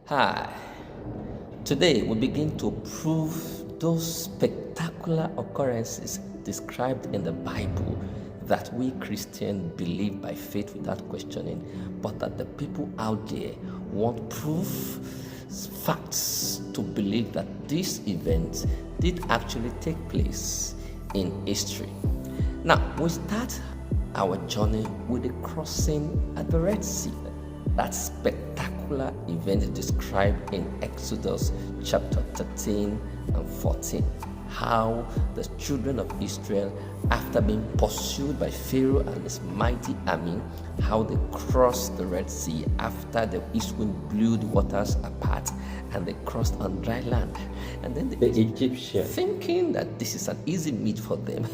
Hi. Today we begin to prove those spectacular occurrences described in the Bible that we Christians believe by faith without questioning, but that the people out there want proof, facts to believe that this event did actually take place in history. Now, we start our journey with the crossing at the Red Sea. That spectacular event is described in Exodus chapter 13 and 14. How the children of Israel, after being pursued by Pharaoh and his mighty army, how they crossed the Red Sea after the east wind blew the waters apart and they crossed on dry land. And then the Egyptians, thinking that this is an easy meat for them,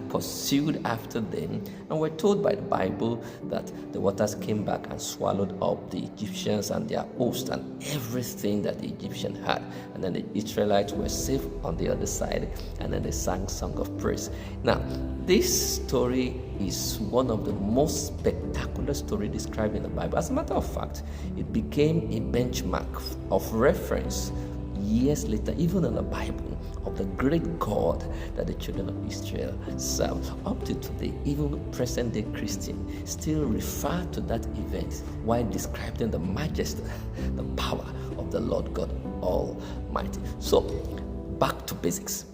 pursued after them, and were told by the Bible that the waters came back and swallowed up the Egyptians and their host and everything that the Egyptian had. And then the Israelites were safe on the other side, and then they sang song of praise. Now, this story is one of the most spectacular stories described in the Bible. As a matter of fact, it became a benchmark of reference years later, even in the Bible, of the great God that the children of Israel serve. Up to today, even present-day Christians still refer to that event while describing the majesty, the power of the Lord God Almighty. So, back to basics.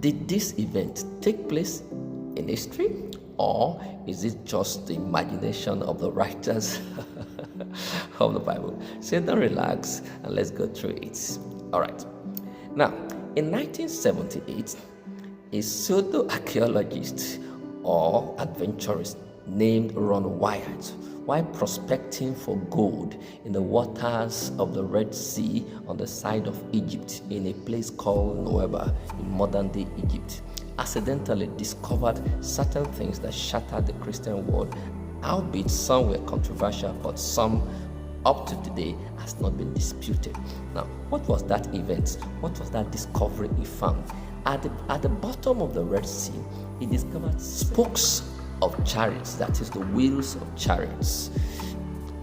Did this event take place in history, or is it just the imagination of the writers of the Bible? So don't relax and let's go through it. All right. Now, in 1978, a pseudo-archaeologist or adventurist named Ron Wyatt, while prospecting for gold in the waters of the Red Sea on the side of Egypt in a place called Nuweiba in modern-day Egypt, accidentally discovered certain things that shattered the Christian world, albeit some were controversial, but some up to today has not been disputed. Now, what was that event? What was that discovery he found? At the bottom of the Red Sea, he discovered spokes of chariots, that is the wheels of chariots,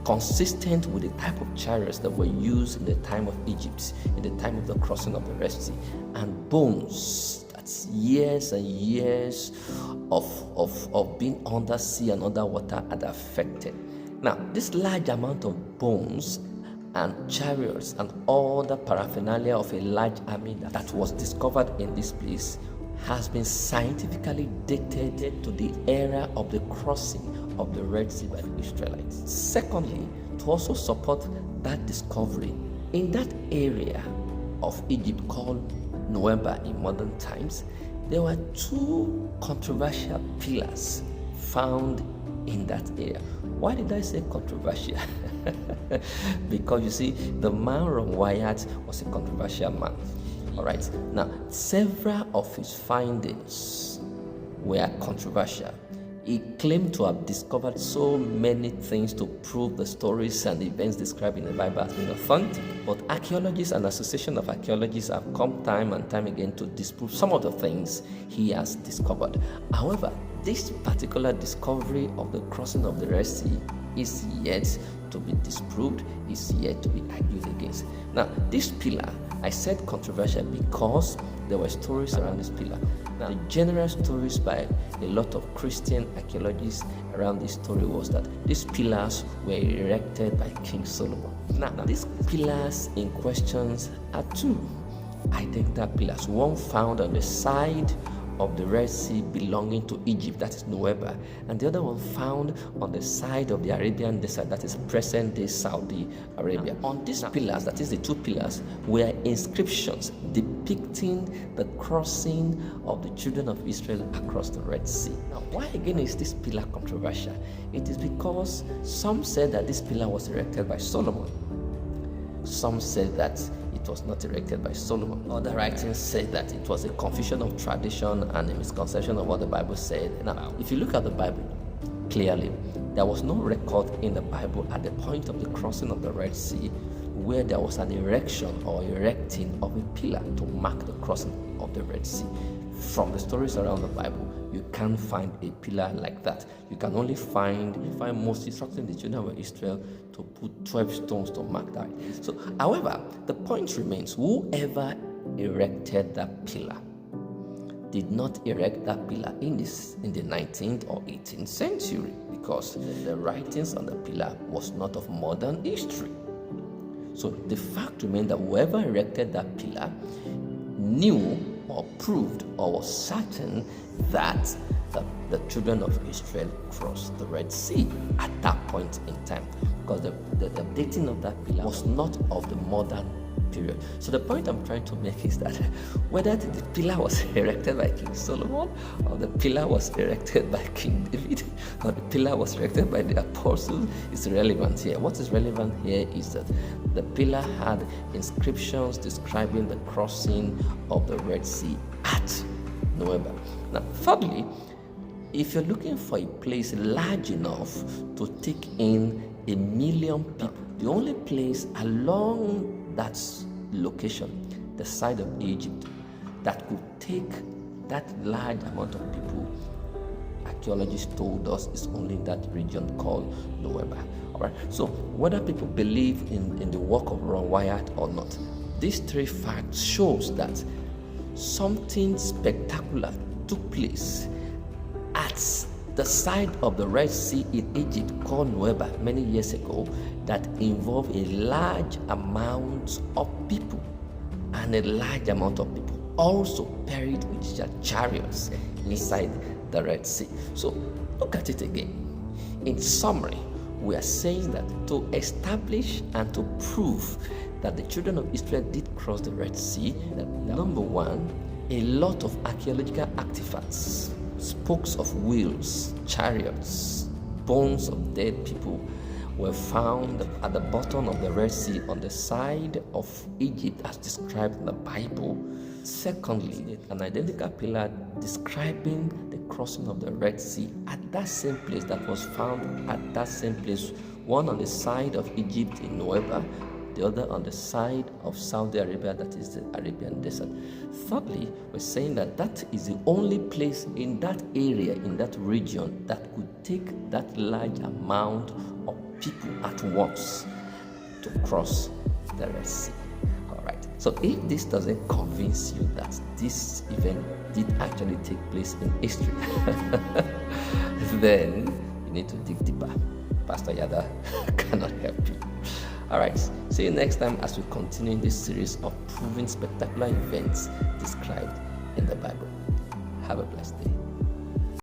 consistent with the type of chariots that were used in the time of Egypt, in the time of the crossing of the Red Sea, and bones. That's years and years of being under sea and underwater had affected. Now, this large amount of bones and chariots and all the paraphernalia of a large army that was discovered in this place has been scientifically dated to the era of the crossing of the Red Sea by the Israelites. Secondly, to also support that discovery, in that area of Egypt called Nuweiba in modern times, there were two controversial pillars found in that area. Why did I say controversial? Because you see, the man Ron Wyatt was a controversial man. All right. Now, several of his findings were controversial. He claimed to have discovered so many things to prove the stories and the events described in the Bible as being authentic. But archaeologists and Association of Archaeologists have come time and time again to disprove some of the things he has discovered. However, this particular discovery of the crossing of the Red Sea is yet to be disproved, is yet to be argued against. Now, this pillar, I said controversial because there were stories around this pillar. Now, the general stories by a lot of Christian archaeologists around this story was that these pillars were erected by King Solomon. Now these pillars in question are two identical pillars. One found on the side of the Red Sea belonging to Egypt, that is Nuweiba, and the other one found on the side of the Arabian desert, that is present-day Saudi Arabia. On these pillars, that is the two pillars, were inscriptions depicting the crossing of the children of Israel across the Red Sea. Now, why again is this pillar controversial? It is because some said that this pillar was erected by Solomon. Some said that it was not erected by Solomon. Other writings say that it was a confusion of tradition and a misconception of what the Bible said. Now, if you look at the Bible clearly, there was no record in the Bible at the point of the crossing of the Red Sea where there was an erection or erecting of a pillar to mark the crossing of the Red Sea. From the stories around the Bible, you can't find a pillar like that. You can only find Moses instructing the children of Israel to put 12 stones to mark that. So, however, the point remains, whoever erected that pillar did not erect that pillar in the 19th or 18th century, because the writings on the pillar was not of modern history. So the fact remains that whoever erected that pillar knew or proved or was certain that the children of Israel crossed the Red Sea at that point in time, because the dating of that pillar was not of the modern period. So the point I'm trying to make is that whether the pillar was erected by King Solomon, or the pillar was erected by King David, or the pillar was erected by the apostles is irrelevant here. What is relevant here is that the pillar had inscriptions describing the crossing of the Red Sea at Noeba. Now, thirdly, if you're looking for a place large enough to take in 1 million people, the only place along that location, the side of Egypt, that could take that large amount of people, archaeologists told us, is only that region called Noeba. All right. So whether people believe in the work of Ron Wyatt or not, these three facts shows that something spectacular took place at the side of the Red Sea in Egypt called Noeba many years ago, that involved a large amount of people, and a large amount of people also buried with their chariots inside the Red Sea. So look at it again. In summary, we are saying that to establish and to prove that the children of Israel did cross the Red Sea, number one, a lot of archaeological artifacts, spokes of wheels, chariots, bones of dead people were found at the bottom of the Red Sea on the side of Egypt as described in the Bible. Secondly, an identical pillar describing the crossing of the Red Sea at that same place that was found at that same place, one on the side of Egypt in Noeba, the other on the side of Saudi Arabia, that is the Arabian Desert. Thirdly, we're saying that that is the only place in that area, in that region, that could take that large amount of people at once to cross the Red Sea. All right. So if this doesn't convince you that this event did actually take place in history, then you need to dig deeper. Pastor Yada cannot help you. All right, see you next time as we continue in this series of proving spectacular events described in the Bible. Have a blessed day.